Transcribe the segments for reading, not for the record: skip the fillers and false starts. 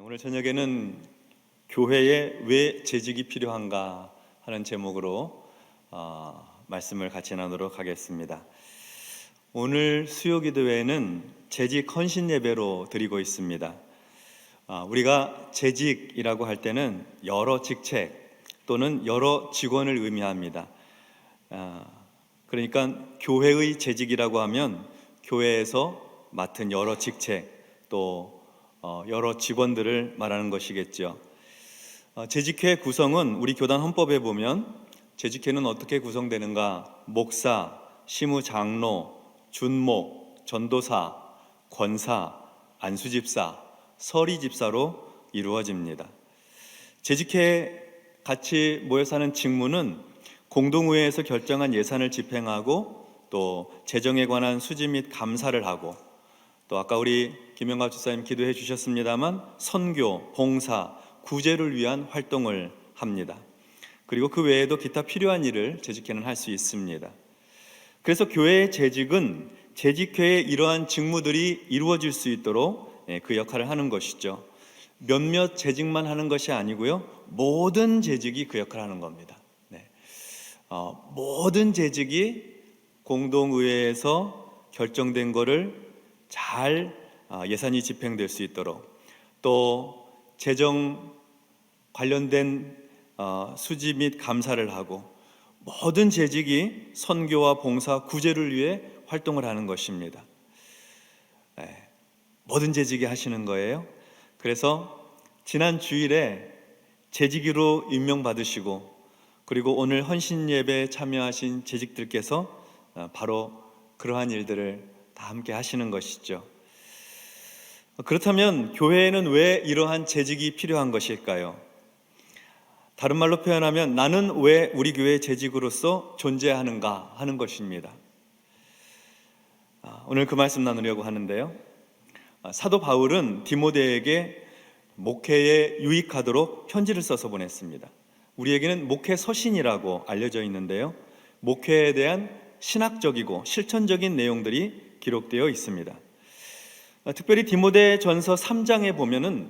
오늘 저녁에는 교회에 왜 재직이 필요한가 하는 제목으로 말씀을 같이 나누도록 하겠습니다. 오늘 수요기도회는 재직 헌신 예배로 드리고 있습니다. 우리가 재직이라고 할 때는 여러 직책 또는 여러 직원을 의미합니다. 그러니까 교회의 재직이라고 하면 교회에서 맡은 여러 직책 또 여러 직원들을 말하는 것이겠죠. 재직회 구성은 우리 교단 헌법에 보면 재직회는 어떻게 구성되는가? 목사, 시무장로, 준목, 전도사, 권사, 안수집사, 서리집사로 이루어집니다. 재직회에 같이 모여 사는 직무는 공동의회에서 결정한 예산을 집행하고 또 재정에 관한 수집 및 감사를 하고 또 아까 우리 김영갑 집사님 기도해 주셨습니다만 선교, 봉사, 구제를 위한 활동을 합니다. 그리고 그 외에도 기타 필요한 일을 재직회는 할 수 있습니다. 그래서 교회의 재직은 재직회의 이러한 직무들이 이루어질 수 있도록 그 역할을 하는 것이죠. 몇몇 재직만 하는 것이 아니고요, 모든 재직이 그 역할을 하는 겁니다. 모든 재직이 공동의회에서 결정된 것을 잘 예산이 집행될 수 있도록 또 재정 관련된 수집 및 감사를 하고 모든 재직이 선교와 봉사, 구제를 위해 활동을 하는 것입니다. 모든 재직이 하시는 거예요. 그래서 지난 주일에 재직으로 임명받으시고 그리고 오늘 헌신 예배에 참여하신 재직들께서 바로 그러한 일들을 다 함께 하시는 것이죠. 그렇다면 교회에는 왜 이러한 재직이 필요한 것일까요? 다른 말로 표현하면 나는 왜 우리 교회의 재직으로서 존재하는가 하는 것입니다. 오늘 그 말씀 나누려고 하는데요. 사도 바울은 디모데에게 목회에 유익하도록 편지를 써서 보냈습니다. 우리에게는 목회 서신이라고 알려져 있는데요, 목회에 대한 신학적이고 실천적인 내용들이 기록되어 있습니다. 특별히 디모데전서 3장에 보면은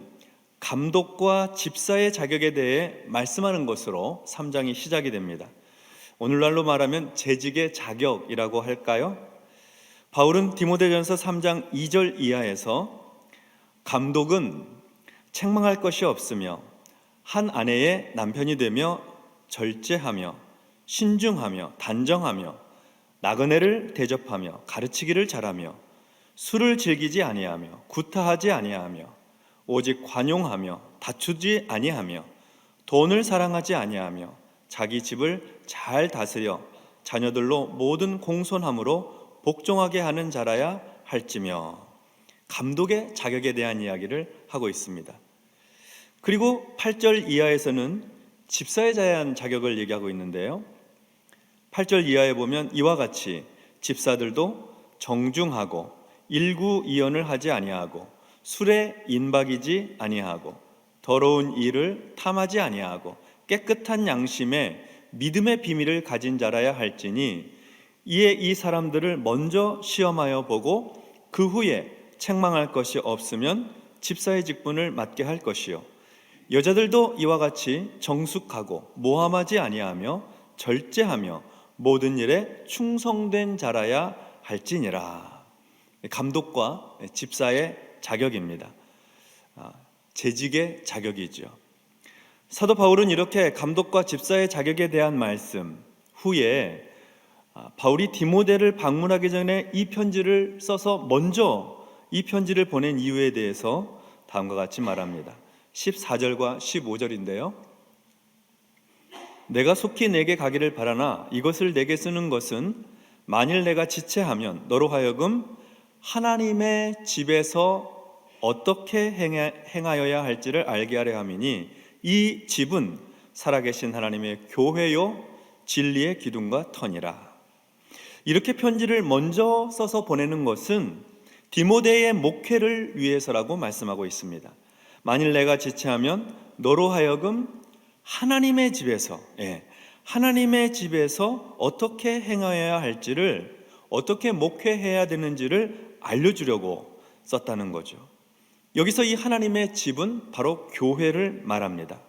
감독과 집사의 자격에 대해 말씀하는 것으로 3장이 시작이 됩니다. 오늘날로 말하면 재직의 자격이라고 할까요? 바울은 디모데전서 3장 2절 이하에서 감독은 책망할 것이 없으며 한 아내의 남편이 되며 절제하며 신중하며 단정하며 나그네를 대접하며 가르치기를 잘하며 술을 즐기지 아니하며 구타하지 아니하며 오직 관용하며 다투지 아니하며 돈을 사랑하지 아니하며 자기 집을 잘 다스려 자녀들로 모든 공손함으로 복종하게 하는 자라야 할지며, 감독의 자격에 대한 이야기를 하고 있습니다. 그리고 8절 이하에서는 집사에 대한 자격을 얘기하고 있는데요, 8절 이하에 보면 이와 같이 집사들도 정중하고 일구이연을 하지 아니하고 술에 인박이지 아니하고 더러운 일을 탐하지 아니하고 깨끗한 양심에 믿음의 비밀을 가진 자라야 할지니, 이에 이 사람들을 먼저 시험하여 보고 그 후에 책망할 것이 없으면 집사의 직분을 맡게 할 것이요, 여자들도 이와 같이 정숙하고 모함하지 아니하며 절제하며 모든 일에 충성된 자라야 할지니라. 감독과 집사의 자격입니다. 재직의 자격이죠. 사도 바울은 이렇게 감독과 집사의 자격에 대한 말씀 후에 바울이 디모데를 방문하기 전에 이 편지를 써서 먼저 이 편지를 보낸 이유에 대해서 다음과 같이 말합니다. 14절과 15절인데요. 내가 속히 내게 가기를 바라나 이것을 내게 쓰는 것은 만일 내가 지체하면 너로 하여금 하나님의 집에서 어떻게 행하여야 할지를 알게 하려 함이니, 이 집은 살아계신 하나님의 교회요 진리의 기둥과 터니라. 이렇게 편지를 먼저 써서 보내는 것은 디모데의 목회를 위해서라고 말씀하고 있습니다. 만일 내가 지체하면 너로 하여금 하나님의 집에서 하나님의 집에서 어떻게 행하여야 할지를, 어떻게 목회해야 되는지를 알려주려고 썼다는 거죠. 여기서 이 하나님의 집은 바로 교회를 말합니다.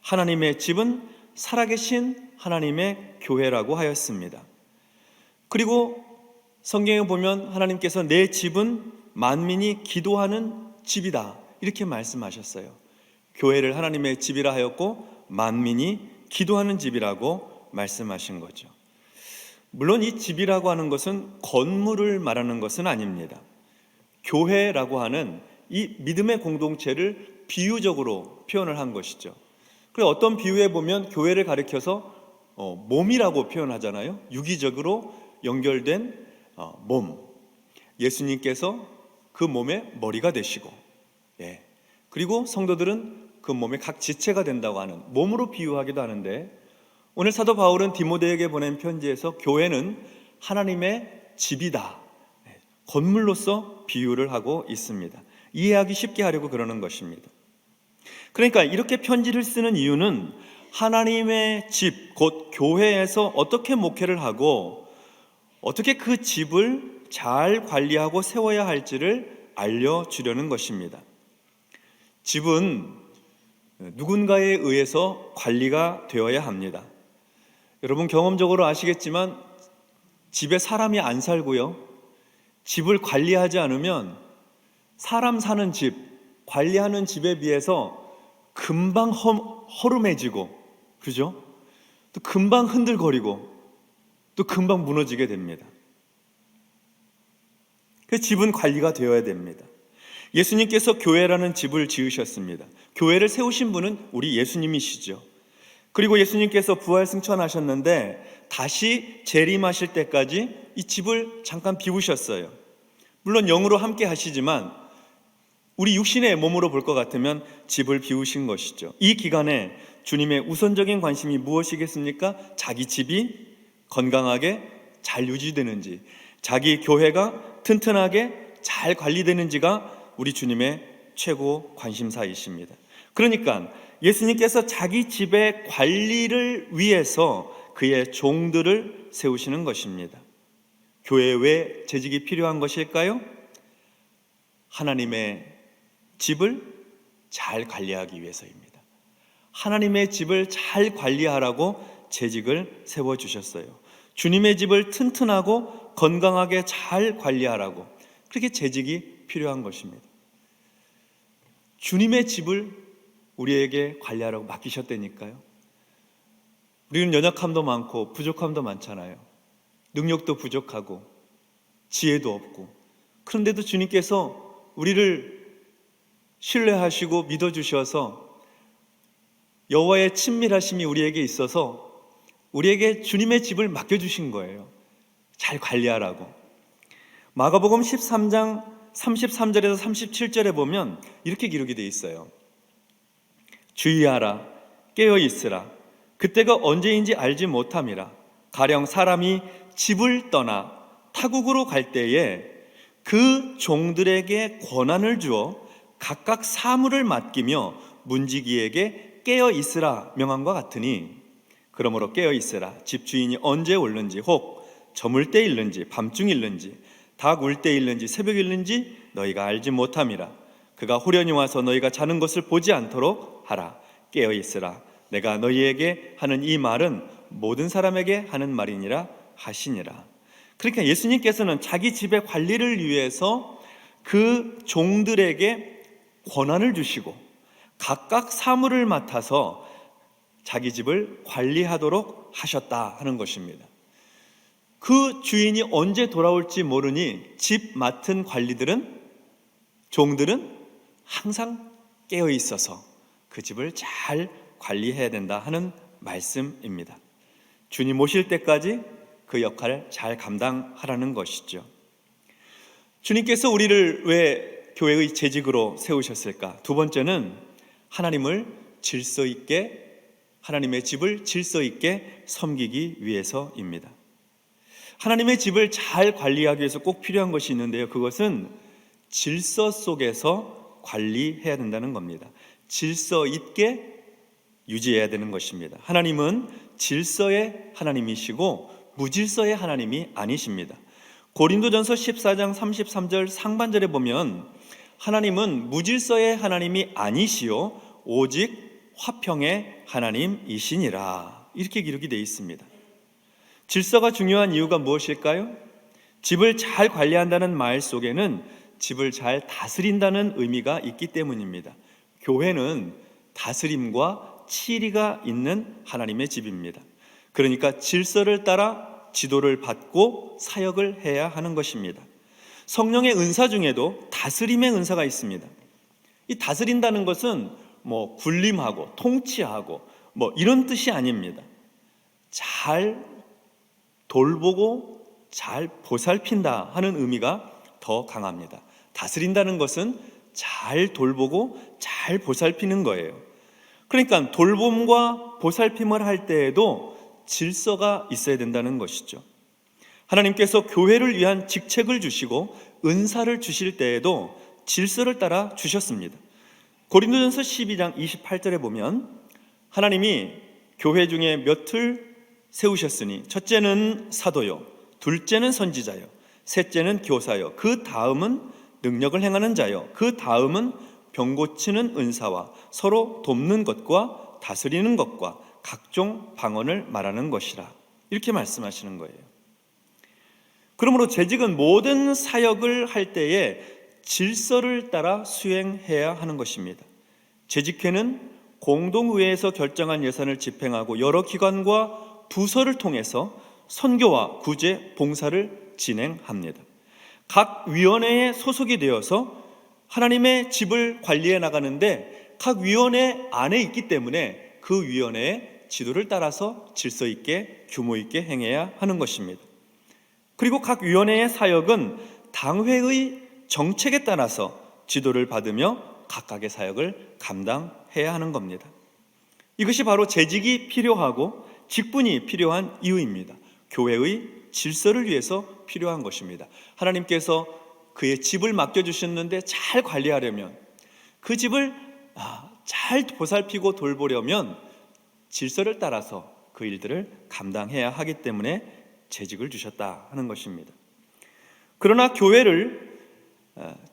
하나님의 집은 살아계신 하나님의 교회라고 하였습니다. 그리고 성경에 보면 하나님께서 내 집은 만민이 기도하는 집이다 이렇게 말씀하셨어요. 교회를 하나님의 집이라 하였고 만민이 기도하는 집이라고 말씀하신 거죠. 물론 이 집이라고 하는 것은 건물을 말하는 것은 아닙니다. 교회라고 하는 이 믿음의 공동체를 비유적으로 표현을 한 것이죠. 그래서 어떤 비유에 보면 교회를 가리켜서 몸이라고 표현하잖아요. 유기적으로 연결된 몸. 예수님께서 그 몸의 머리가 되시고, 그리고 성도들은 그 몸의 각 지체가 된다고 하는 몸으로 비유하기도 하는데, 오늘 사도 바울은 디모데에게 보낸 편지에서 교회는 하나님의 집이다, 건물로서 비유를 하고 있습니다. 이해하기 쉽게 하려고 그러는 것입니다. 그러니까 이렇게 편지를 쓰는 이유는 하나님의 집, 곧 교회에서 어떻게 목회를 하고 어떻게 그 집을 잘 관리하고 세워야 할지를 알려주려는 것입니다. 집은 누군가에 의해서 관리가 되어야 합니다. 여러분 경험적으로 아시겠지만 집에 사람이 안 살고요, 집을 관리하지 않으면 사람 사는 집, 관리하는 집에 비해서 금방 허름해지고, 그죠? 또 금방 흔들거리고, 또 금방 무너지게 됩니다. 그 집은 관리가 되어야 됩니다. 예수님께서 교회라는 집을 지으셨습니다. 교회를 세우신 분은 우리 예수님이시죠. 그리고 예수님께서 부활 승천하셨는데 다시 재림하실 때까지 이 집을 잠깐 비우셨어요. 물론 영으로 함께 하시지만 우리 육신의 몸으로 볼 것 같으면 집을 비우신 것이죠. 이 기간에 주님의 우선적인 관심이 무엇이겠습니까? 자기 집이 건강하게 잘 유지되는지, 자기 교회가 튼튼하게 잘 관리되는지가 우리 주님의 최고 관심사이십니다. 그러니까 예수님께서 자기 집의 관리를 위해서 그의 종들을 세우시는 것입니다. 교회에 왜 재직이 필요한 것일까요? 하나님의 집을 잘 관리하기 위해서입니다. 하나님의 집을 잘 관리하라고 재직을 세워주셨어요. 주님의 집을 튼튼하고 건강하게 잘 관리하라고, 그렇게 재직이 필요한 것입니다. 주님의 집을 우리에게 관리하라고 맡기셨다니까요. 우리는 연약함도 많고 부족함도 많잖아요. 능력도 부족하고 지혜도 없고, 그런데도 주님께서 우리를 신뢰하시고 믿어주셔서 여호와의 친밀하심이 우리에게 있어서 우리에게 주님의 집을 맡겨주신 거예요. 잘 관리하라고. 마가복음 13장 33절에서 37절에 보면 이렇게 기록이 되어 있어요. 주의하라, 깨어 있으라. 그때가 언제인지 알지 못함이라. 가령 사람이 집을 떠나 타국으로 갈 때에 그 종들에게 권한을 주어 각각 사물을 맡기며 문지기에게 깨어 있으라 명함과 같으니, 그러므로 깨어 있으라. 집주인이 언제 올는지, 혹 저물 때 일는지 밤중 일는지 닭 울 때 일는지 새벽 일는지 너희가 알지 못함이라. 그가 후련히 와서 너희가 자는 것을 보지 않도록 하라. 깨어 있으라. 내가 너희에게 하는 이 말은 모든 사람에게 하는 말이니라 하시니라. 그러니까 예수님께서는 자기 집의 관리를 위해서 그 종들에게 권한을 주시고 각각 사물을 맡아서 자기 집을 관리하도록 하셨다 하는 것입니다. 그 주인이 언제 돌아올지 모르니 집 맡은 관리들은, 종들은 항상 깨어 있어서 그 집을 잘 관리해야 된다 하는 말씀입니다. 주님 오실 때까지 그 역할을 잘 감당하라는 것이죠. 주님께서 우리를 왜 교회의 재직으로 세우셨을까? 두 번째는 하나님을 질서 있게, 하나님의 집을 질서 있게 섬기기 위해서입니다. 하나님의 집을 잘 관리하기 위해서 꼭 필요한 것이 있는데요, 그것은 질서 속에서 관리해야 된다는 겁니다. 질서 있게 유지해야 되는 것입니다. 하나님은 질서의 하나님이시고 무질서의 하나님이 아니십니다. 고린도전서 14장 33절 상반절에 보면 하나님은 무질서의 하나님이 아니시요 오직 화평의 하나님이시니라. 이렇게 기록이 되어 있습니다. 질서가 중요한 이유가 무엇일까요? 집을 잘 관리한다는 말 속에는 집을 잘 다스린다는 의미가 있기 때문입니다. 교회는 다스림과 치리가 있는 하나님의 집입니다. 그러니까 질서를 따라 지도를 받고 사역을 해야 하는 것입니다. 성령의 은사 중에도 다스림의 은사가 있습니다. 이 다스린다는 것은 군림하고 통치하고 이런 뜻이 아닙니다. 잘 돌보고 잘 보살핀다 하는 의미가 더 강합니다. 다스린다는 것은 잘 돌보고 잘 보살피는 거예요. 그러니까 돌봄과 보살핌을 할 때에도 질서가 있어야 된다는 것이죠. 하나님께서 교회를 위한 직책을 주시고 은사를 주실 때에도 질서를 따라 주셨습니다. 고린도전서 12장 28절에 보면 하나님이 교회 중에 몇을 세우셨으니 첫째는 사도요, 둘째는 선지자요, 셋째는 교사요, 그 다음은 능력을 행하는 자요, 그 다음은 병 고치는 은사와 서로 돕는 것과 다스리는 것과 각종 방언을 말하는 것이라. 이렇게 말씀하시는 거예요. 그러므로 재직은 모든 사역을 할 때에 질서를 따라 수행해야 하는 것입니다. 재직회는 공동의회에서 결정한 예산을 집행하고 여러 기관과 부서를 통해서 선교와 구제, 봉사를 진행합니다. 각 위원회에 소속이 되어서 하나님의 집을 관리해 나가는데 각 위원회 안에 있기 때문에 그 위원회의 지도를 따라서 질서 있게 규모 있게 행해야 하는 것입니다. 그리고 각 위원회의 사역은 당회의 정책에 따라서 지도를 받으며 각각의 사역을 감당해야 하는 겁니다. 이것이 바로 재직이 필요하고 직분이 필요한 이유입니다. 교회의 질서를 위해서 필요한 것입니다. 하나님께서 그의 집을 맡겨주셨는데 잘 관리하려면, 그 집을 잘 보살피고 돌보려면 질서를 따라서 그 일들을 감당해야 하기 때문에 재직을 주셨다 하는 것입니다. 그러나 교회를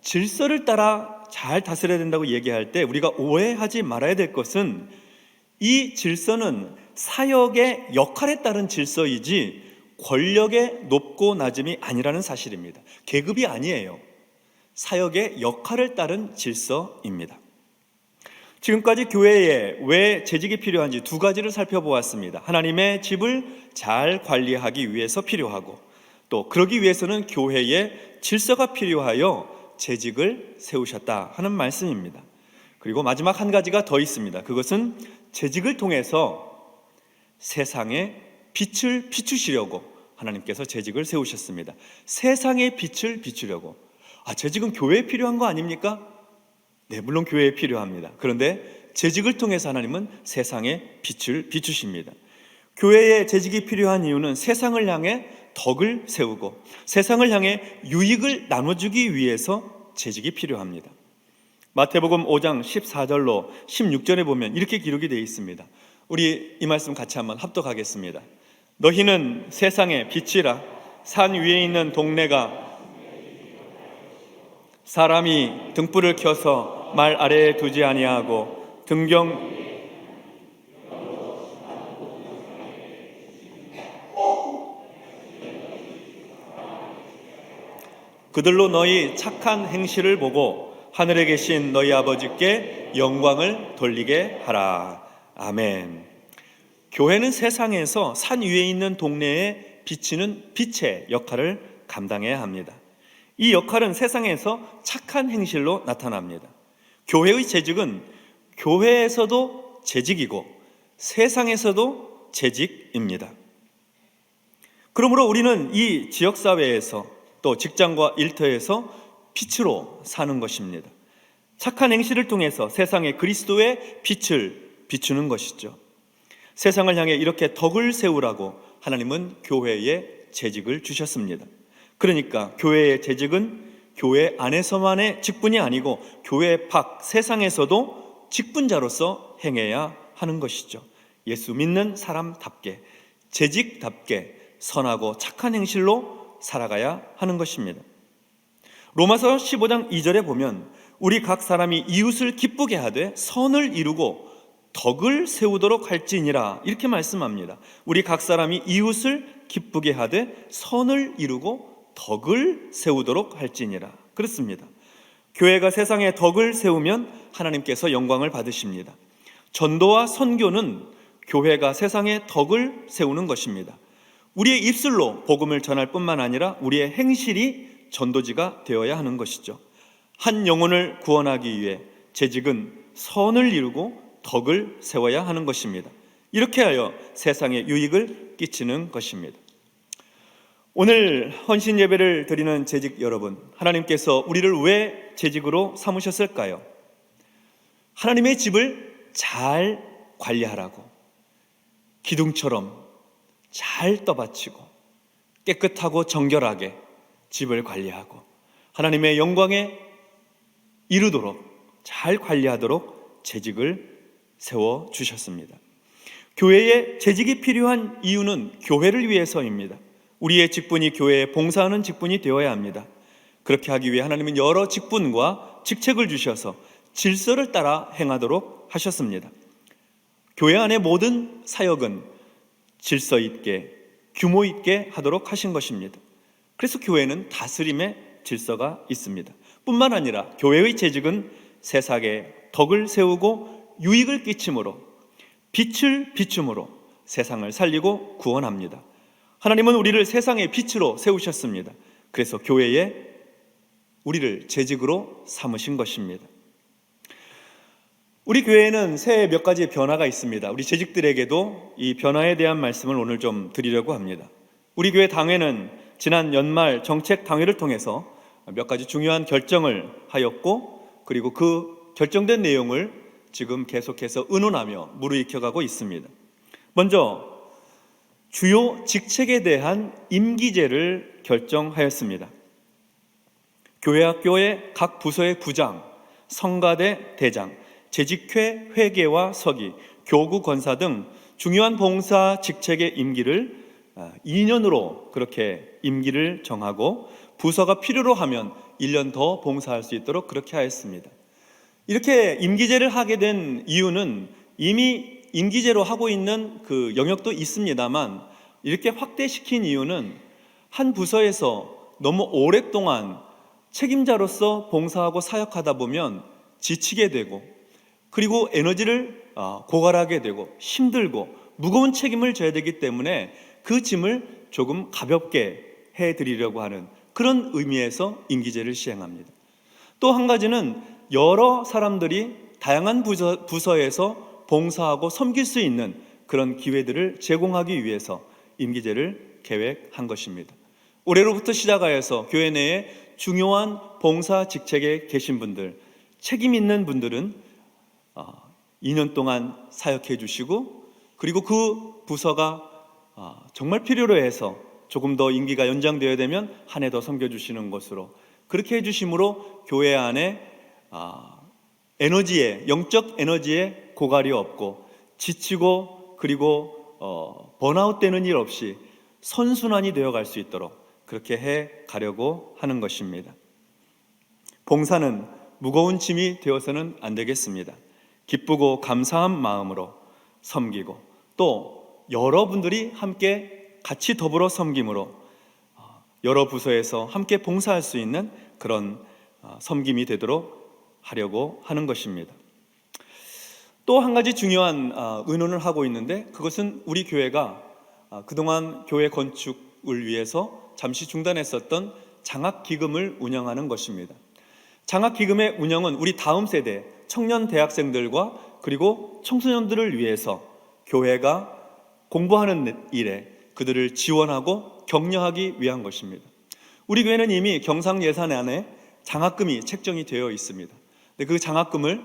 질서를 따라 잘 다스려야 된다고 얘기할 때 우리가 오해하지 말아야 될 것은 이 질서는 사역의 역할에 따른 질서이지 권력의 높고 낮음이 아니라는 사실입니다. 계급이 아니에요. 사역의 역할을 따른 질서입니다. 지금까지 교회에 왜 재직이 필요한지 두 가지를 살펴보았습니다. 하나님의 집을 잘 관리하기 위해서 필요하고, 또 그러기 위해서는 교회에 질서가 필요하여 재직을 세우셨다 하는 말씀입니다. 그리고 마지막 한 가지가 더 있습니다. 그것은 재직을 통해서 세상에 빛을 비추시려고 하나님께서 재직을 세우셨습니다. 세상에 빛을 비추려고. 재직은 교회에 필요한 거 아닙니까? 네, 물론 교회에 필요합니다. 그런데 재직을 통해서 하나님은 세상에 빛을 비추십니다. 교회에 재직이 필요한 이유는 세상을 향해 덕을 세우고 세상을 향해 유익을 나눠주기 위해서 재직이 필요합니다. 마태복음 5장 14절로 16절에 보면 이렇게 기록이 되어 있습니다. 우리 이 말씀 같이 한번 합독하겠습니다. 너희는 세상의 빛이라. 산 위에 있는 동네가 사람이 등불을 켜서 말 아래에 두지 아니하고 그들로 너희 착한 행실을 보고 하늘에 계신 너희 아버지께 영광을 돌리게 하라. 아멘. 교회는 세상에서 산 위에 있는 동네에 비치는 빛의 역할을 감당해야 합니다. 이 역할은 세상에서 착한 행실로 나타납니다. 교회의 재직은 교회에서도 재직이고 세상에서도 재직입니다. 그러므로 우리는 이 지역사회에서 또 직장과 일터에서 빛으로 사는 것입니다. 착한 행실을 통해서 세상에 그리스도의 빛을 비추는 것이죠. 세상을 향해 이렇게 덕을 세우라고 하나님은 교회에 재직을 주셨습니다. 그러니까 교회의 재직은 교회 안에서만의 직분이 아니고 교회 밖 세상에서도 직분자로서 행해야 하는 것이죠. 예수 믿는 사람답게 재직답게 선하고 착한 행실로 살아가야 하는 것입니다. 로마서 15장 2절에 보면 우리 각 사람이 이웃을 기쁘게 하되 선을 이루고 덕을 세우도록 할지니라. 이렇게 말씀합니다. 우리 각 사람이 이웃을 기쁘게 하되 선을 이루고 덕을 세우도록 할지니라. 그렇습니다. 교회가 세상에 덕을 세우면 하나님께서 영광을 받으십니다. 전도와 선교는 교회가 세상에 덕을 세우는 것입니다. 우리의 입술로 복음을 전할 뿐만 아니라 우리의 행실이 전도지가 되어야 하는 것이죠. 한 영혼을 구원하기 위해 재직은 선을 이루고 덕을 세워야 하는 것입니다. 이렇게 하여 세상에 유익을 끼치는 것입니다. 오늘 헌신 예배를 드리는 재직 여러분, 하나님께서 우리를 왜 재직으로 삼으셨을까요? 하나님의 집을 잘 관리하라고, 기둥처럼 잘 떠받치고 깨끗하고 정결하게 집을 관리하고 하나님의 영광에 이루도록 잘 관리하도록 재직을 세워주셨습니다. 교회에 재직이 필요한 이유는 교회를 위해서입니다. 우리의 직분이 교회에 봉사하는 직분이 되어야 합니다. 그렇게 하기 위해 하나님은 여러 직분과 직책을 주셔서 질서를 따라 행하도록 하셨습니다. 교회 안의 모든 사역은 질서 있게 규모 있게 하도록 하신 것입니다. 그래서 교회는 다스림의 질서가 있습니다. 뿐만 아니라 교회의 재직은 세상에 덕을 세우고 유익을 끼침으로 빛을 비춤으로 세상을 살리고 구원합니다. 하나님은 우리를 세상의 빛으로 세우셨습니다. 그래서 교회에 우리를 재직으로 삼으신 것입니다. 우리 교회에는 새해 몇 가지 변화가 있습니다. 우리 재직들에게도 이 변화에 대한 말씀을 오늘 좀 드리려고 합니다. 우리 교회 당회는 지난 연말 정책 당회를 통해서 몇 가지 중요한 결정을 하였고, 그리고 그 결정된 내용을 지금 계속해서 의논하며 무르익혀가고 있습니다. 먼저 주요 직책에 대한 임기제를 결정하였습니다. 교회 학교의 각 부서의 부장, 성가대 대장, 재직회 회계와 서기, 교구 권사 등 중요한 봉사 직책의 임기를 2년으로 그렇게 임기를 정하고 부서가 필요로 하면 1년 더 봉사할 수 있도록 그렇게 하였습니다. 이렇게 임기제를 하게 된 이유는 이미 임기제로 하고 있는 그 영역도 있습니다만, 이렇게 확대시킨 이유는 한 부서에서 너무 오랫동안 책임자로서 봉사하고 사역하다 보면 지치게 되고, 그리고 에너지를 고갈하게 되고 힘들고 무거운 책임을 져야 되기 때문에 그 짐을 조금 가볍게 해드리려고 하는 그런 의미에서 임기제를 시행합니다. 또 한 가지는 여러 사람들이 다양한 부서에서 봉사하고 섬길 수 있는 그런 기회들을 제공하기 위해서 임기제를 계획한 것입니다. 올해로부터 시작하여서 교회 내에 중요한 봉사 직책에 계신 분들, 책임 있는 분들은 2년 동안 사역해 주시고, 그리고 그 부서가 정말 필요로 해서 조금 더 임기가 연장되어야 되면 한 해 더 섬겨주시는 것으로 그렇게 해주심으로 교회 안에 에너지에, 영적 에너지에 고갈이 없고 지치고 그리고 번아웃 되는 일 없이 선순환이 되어갈 수 있도록 그렇게 해 가려고 하는 것입니다. 봉사는 무거운 짐이 되어서는 안 되겠습니다. 기쁘고 감사한 마음으로 섬기고, 또 여러분들이 함께 같이 더불어 섬김으로 여러 부서에서 함께 봉사할 수 있는 그런 섬김이 되도록 하려고 하는 것입니다. 또 한 가지 중요한 의논을 하고 있는데, 그것은 우리 교회가 그동안 교회 건축을 위해서 잠시 중단했었던 장학기금을 운영하는 것입니다. 장학기금의 운영은 우리 다음 세대 청년 대학생들과 그리고 청소년들을 위해서 교회가 공부하는 일에 그들을 지원하고 격려하기 위한 것입니다. 우리 교회는 이미 경상 예산안에 장학금이 책정이 되어 있습니다. 그 장학금을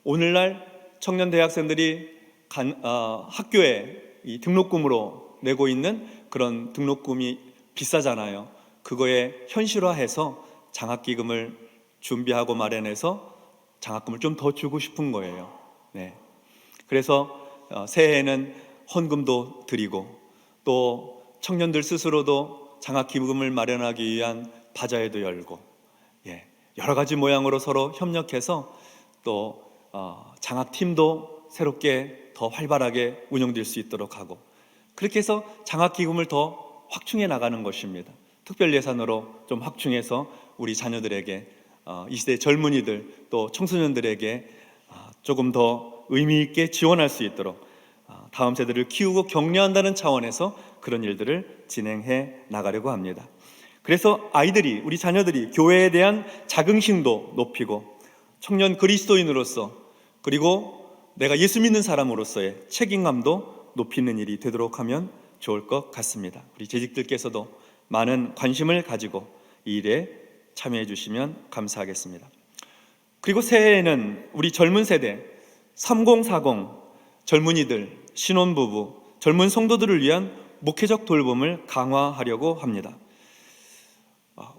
오늘날 청년 대학생들이 학교에 이 등록금으로 내고 있는 그런 등록금이 비싸잖아요. 그거에 현실화해서 장학기금을 준비하고 마련해서 장학금을 좀 더 주고 싶은 거예요. 네. 그래서 새해에는 헌금도 드리고, 또 청년들 스스로도 장학기금을 마련하기 위한 바자회도 열고, 여러 가지 모양으로 서로 협력해서 또 장학팀도 새롭게 더 활발하게 운영될 수 있도록 하고, 그렇게 해서 장학기금을 더 확충해 나가는 것입니다. 특별 예산으로 좀 확충해서 우리 자녀들에게, 이 시대 젊은이들 또 청소년들에게 조금 더 의미 있게 지원할 수 있도록 다음 세대를 키우고 격려한다는 차원에서 그런 일들을 진행해 나가려고 합니다. 그래서 아이들이, 우리 자녀들이 교회에 대한 자긍심도 높이고 청년 그리스도인으로서, 그리고 내가 예수 믿는 사람으로서의 책임감도 높이는 일이 되도록 하면 좋을 것 같습니다. 우리 재직들께서도 많은 관심을 가지고 이 일에 참여해 주시면 감사하겠습니다. 그리고 새해에는 우리 젊은 세대 3040 젊은이들, 신혼부부, 젊은 성도들을 위한 목회적 돌봄을 강화하려고 합니다.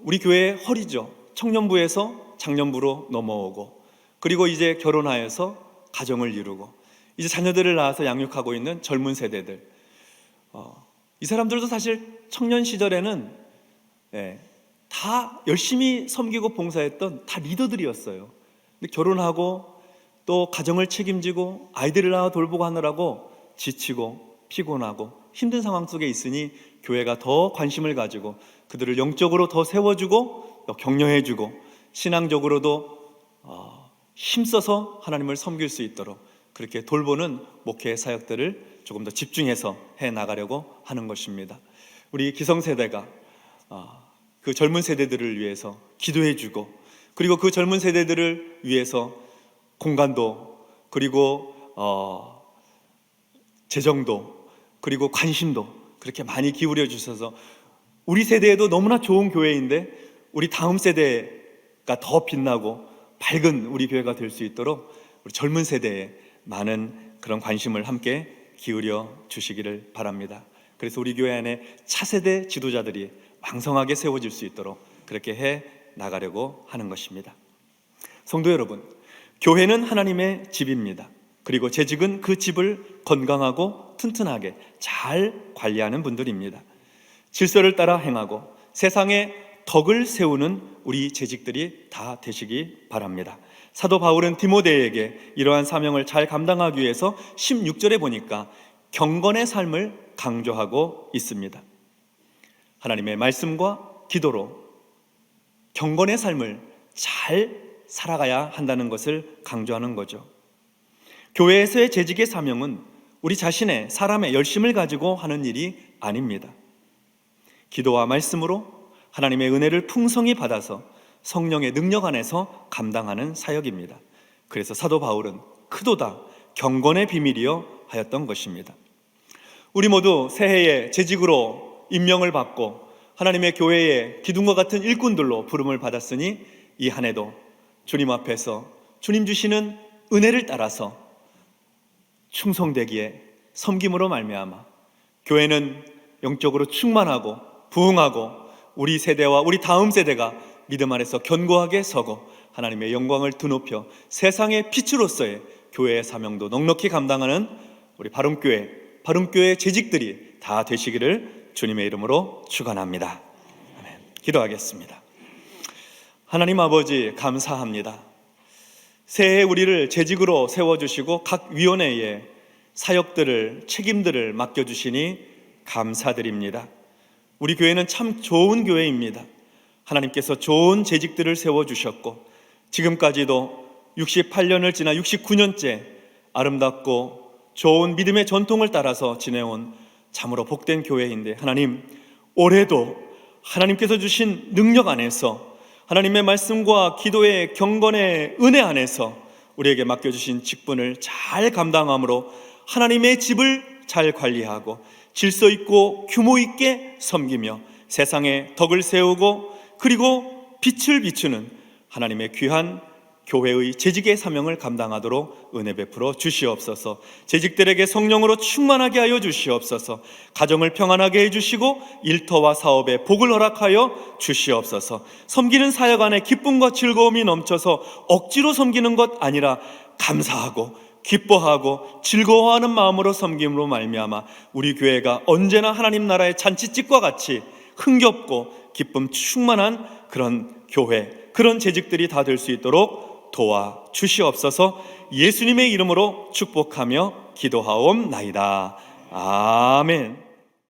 우리 교회의 허리죠. 청년부에서 장년부로 넘어오고, 그리고 이제 결혼하여서 가정을 이루고 이제 자녀들을 낳아서 양육하고 있는 젊은 세대들, 이 사람들도 사실 청년 시절에는 다 열심히 섬기고 봉사했던 다 리더들이었어요. 근데 결혼하고 또 가정을 책임지고 아이들을 낳아 돌보고 하느라고 지치고 피곤하고 힘든 상황 속에 있으니 교회가 더 관심을 가지고 그들을 영적으로 더 세워주고 격려해주고 신앙적으로도 힘써서 하나님을 섬길 수 있도록 그렇게 돌보는 목회 사역들을 조금 더 집중해서 해나가려고 하는 것입니다. 우리 기성세대가 그 젊은 세대들을 위해서 기도해주고, 그리고 그 젊은 세대들을 위해서 공간도, 그리고 재정도, 그리고 관심도 그렇게 많이 기울여 주셔서 우리 세대에도 너무나 좋은 교회인데 우리 다음 세대가 더 빛나고 밝은 우리 교회가 될 수 있도록 우리 젊은 세대에 많은 그런 관심을 함께 기울여 주시기를 바랍니다. 그래서 우리 교회 안에 차세대 지도자들이 왕성하게 세워질 수 있도록 그렇게 해 나가려고 하는 것입니다. 성도 여러분, 교회는 하나님의 집입니다. 그리고 재직은 그 집을 건강하고 튼튼하게 잘 관리하는 분들입니다. 질서를 따라 행하고 세상에 덕을 세우는 우리 재직들이 다 되시기 바랍니다. 사도 바울은 디모데에게 이러한 사명을 잘 감당하기 위해서 16절에 보니까 경건의 삶을 강조하고 있습니다. 하나님의 말씀과 기도로 경건의 삶을 잘 살아가야 한다는 것을 강조하는 거죠. 교회에서의 재직의 사명은 우리 자신의 사람의 열심을 가지고 하는 일이 아닙니다. 기도와 말씀으로 하나님의 은혜를 풍성히 받아서 성령의 능력 안에서 감당하는 사역입니다. 그래서 사도 바울은 크도다 경건의 비밀이여 하였던 것입니다. 우리 모두 새해에 재직으로 임명을 받고 하나님의 교회의 기둥과 같은 일꾼들로 부름을 받았으니 이 한 해도 주님 앞에서 주님 주시는 은혜를 따라서 충성되기에 섬김으로 말미암아 교회는 영적으로 충만하고 부흥하고 우리 세대와 우리 다음 세대가 믿음 안에서 견고하게 서고 하나님의 영광을 드높여 세상의 빛으로서의 교회의 사명도 넉넉히 감당하는 우리 바름교회 재직들이 다 되시기를 주님의 이름으로 축원합니다. 아멘. 기도하겠습니다. 하나님 아버지 감사합니다. 새해 우리를 재직으로 세워주시고 각 위원회에 사역들을 책임들을 맡겨주시니 감사드립니다. 우리 교회는 참 좋은 교회입니다. 하나님께서 좋은 재직들을 세워주셨고 지금까지도 68년을 지나 69년째 아름답고 좋은 믿음의 전통을 따라서 지내온 참으로 복된 교회인데 하나님, 올해도 하나님께서 주신 능력 안에서 하나님의 말씀과 기도의 경건의 은혜 안에서 우리에게 맡겨주신 직분을 잘 감당함으로 하나님의 집을 잘 관리하고 질서 있고 규모 있게 섬기며 세상에 덕을 세우고 그리고 빛을 비추는 하나님의 귀한 교회의 재직의 사명을 감당하도록 은혜 베풀어 주시옵소서. 재직들에게 성령으로 충만하게 하여 주시옵소서. 가정을 평안하게 해주시고 일터와 사업에 복을 허락하여 주시옵소서. 섬기는 사역 안에 기쁨과 즐거움이 넘쳐서 억지로 섬기는 것 아니라 감사하고 기뻐하고 즐거워하는 마음으로 섬김으로 말미암아 우리 교회가 언제나 하나님 나라의 잔치집과 같이 흥겹고 기쁨 충만한 그런 교회, 그런 재직들이 다 될 수 있도록 도와주시옵소서. 예수님의 이름으로 축복하며 기도하옵나이다. 아멘.